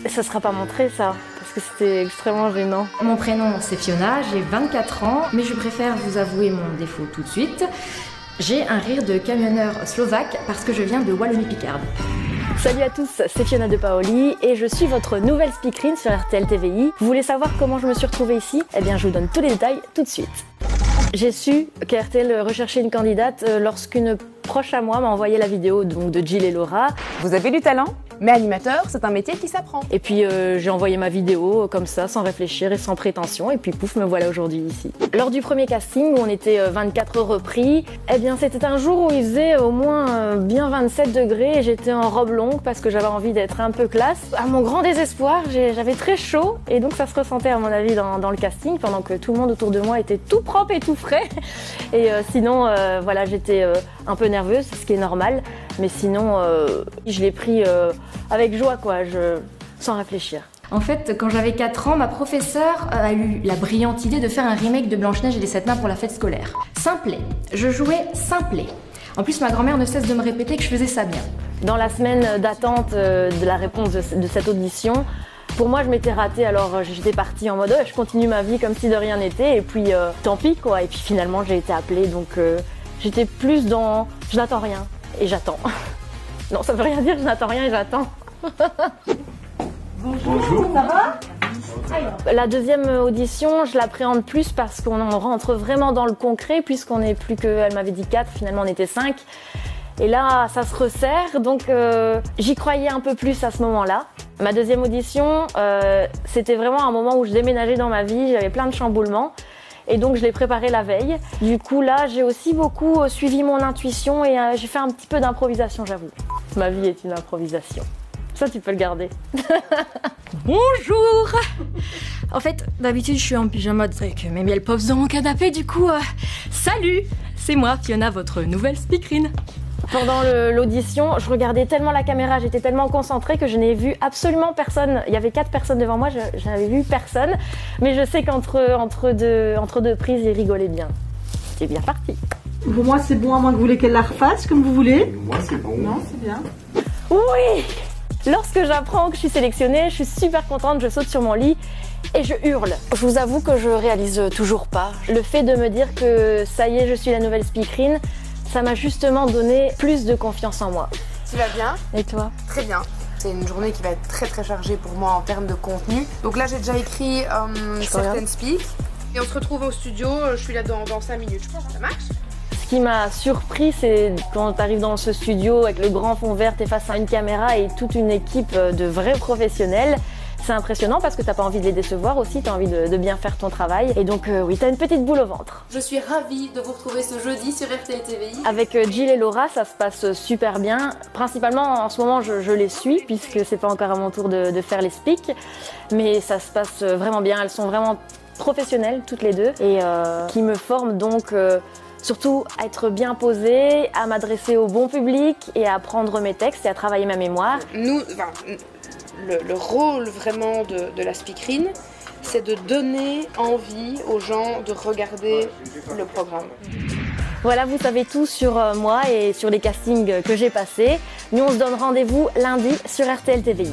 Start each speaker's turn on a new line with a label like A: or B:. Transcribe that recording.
A: Ça sera pas montré ça, parce que c'était extrêmement gênant.
B: Mon prénom c'est Fiona, j'ai 24 ans, mais je préfère vous avouer mon défaut tout de suite. J'ai un rire de camionneur slovaque parce que je viens de Wallonie-Picarde.
A: Salut à tous, c'est Fiona de Paoli et je suis votre nouvelle speakerine sur RTL TVI. Vous voulez savoir comment je me suis retrouvée ici? Eh bien je vous donne tous les détails tout de suite. J'ai su qu'RTL recherchait une candidate lorsqu'une proche à moi m'a envoyé la vidéo donc, de Jill et Laura.
C: Vous avez du talent, mais animateur, c'est un métier qui s'apprend.
A: Et puis j'ai envoyé ma vidéo comme ça, sans réfléchir et sans prétention, et puis pouf, me voilà aujourd'hui ici. Lors du premier casting, où on était 24 repris, eh bien c'était un jour où il faisait au moins bien 27 degrés et j'étais en robe longue parce que j'avais envie d'être un peu classe. À mon grand désespoir, j'avais très chaud et donc ça se ressentait à mon avis dans le casting, pendant que tout le monde autour de moi était tout propre et tout frais. Et sinon, voilà, j'étais un peu nerveuse, ce qui est normal, mais sinon, je l'ai pris avec joie, quoi, sans réfléchir.
B: En fait, quand j'avais 4 ans, ma professeure a eu la brillante idée de faire un remake de Blanche-Neige et les 7 nains pour la fête scolaire. Simplet. Je jouais Simplet. En plus, ma grand-mère ne cesse de me répéter que je faisais ça bien.
A: Dans la semaine d'attente de la réponse de cette audition, pour moi, je m'étais ratée, alors j'étais partie en mode je continue ma vie comme si de rien n'était, et puis tant pis, quoi. Et puis finalement, j'ai été appelée, donc j'étais plus dans je n'attends rien et j'attends. Non, ça veut rien dire, je n'attends rien et j'attends.
C: Bonjour, ça va?
A: La deuxième audition, je l'appréhende plus parce qu'on en rentre vraiment dans le concret, puisqu'on n'est plus que, elle m'avait dit 4, finalement on était 5. Et là, ça se resserre, donc j'y croyais un peu plus à ce moment-là. Ma deuxième audition, c'était vraiment un moment où je déménageais dans ma vie, j'avais plein de chamboulements. Et donc je l'ai préparé la veille. Du coup là, j'ai aussi beaucoup suivi mon intuition et j'ai fait un petit peu d'improvisation, j'avoue. Ma vie est une improvisation. Ça, tu peux le garder.
B: Bonjour. En fait, d'habitude, je suis en pyjama avec mes miel pops dans mon canapé, du coup, salut. C'est moi, Fiona, votre nouvelle speakerine.
A: Pendant l'audition, je regardais tellement la caméra, j'étais tellement concentrée que je n'ai vu absolument personne. Il y avait 4 personnes devant moi, je n'avais vu personne. Mais je sais qu'entre deux prises, ils rigolaient bien. C'était bien parti.
D: Pour moi, c'est bon, à moins que vous voulez qu'elle la refasse, comme vous voulez.
E: Moi, c'est bon.
D: Non, c'est bien.
A: Oui! Lorsque j'apprends que je suis sélectionnée, je suis super contente, je saute sur mon lit et je hurle. Je vous avoue que je réalise toujours pas. Le fait de me dire que ça y est, je suis la nouvelle speakerine, ça m'a justement donné plus de confiance en moi.
C: Tu vas bien?
A: Et toi?
C: Très bien. C'est une journée qui va être très très chargée pour moi en termes de contenu. Donc là, j'ai déjà écrit certaines speaks. Et on se retrouve au studio, je suis là dans 5 minutes, je pense. Ça marche?
A: Ce qui m'a surpris, c'est quand tu arrives dans ce studio avec le grand fond vert, t'es face à une caméra et toute une équipe de vrais professionnels. C'est impressionnant parce que t'as pas envie de les décevoir aussi, t'as envie de bien faire ton travail. Et donc oui, t'as une petite boule au ventre.
C: Je suis ravie de vous retrouver ce jeudi sur RTL TVI.
A: Avec Jill et Laura, ça se passe super bien. Principalement, en ce moment, je les suis puisque c'est pas encore à mon tour de faire les speaks. Mais ça se passe vraiment bien, elles sont vraiment professionnelles toutes les deux et qui me forment donc surtout à être bien posée, à m'adresser au bon public et à apprendre mes textes et à travailler ma mémoire.
C: Nous, enfin, le rôle vraiment de la speakerine, c'est de donner envie aux gens de regarder le programme.
A: Voilà, vous savez tout sur moi et sur les castings que j'ai passés. Nous, on se donne rendez-vous lundi sur RTL TVI.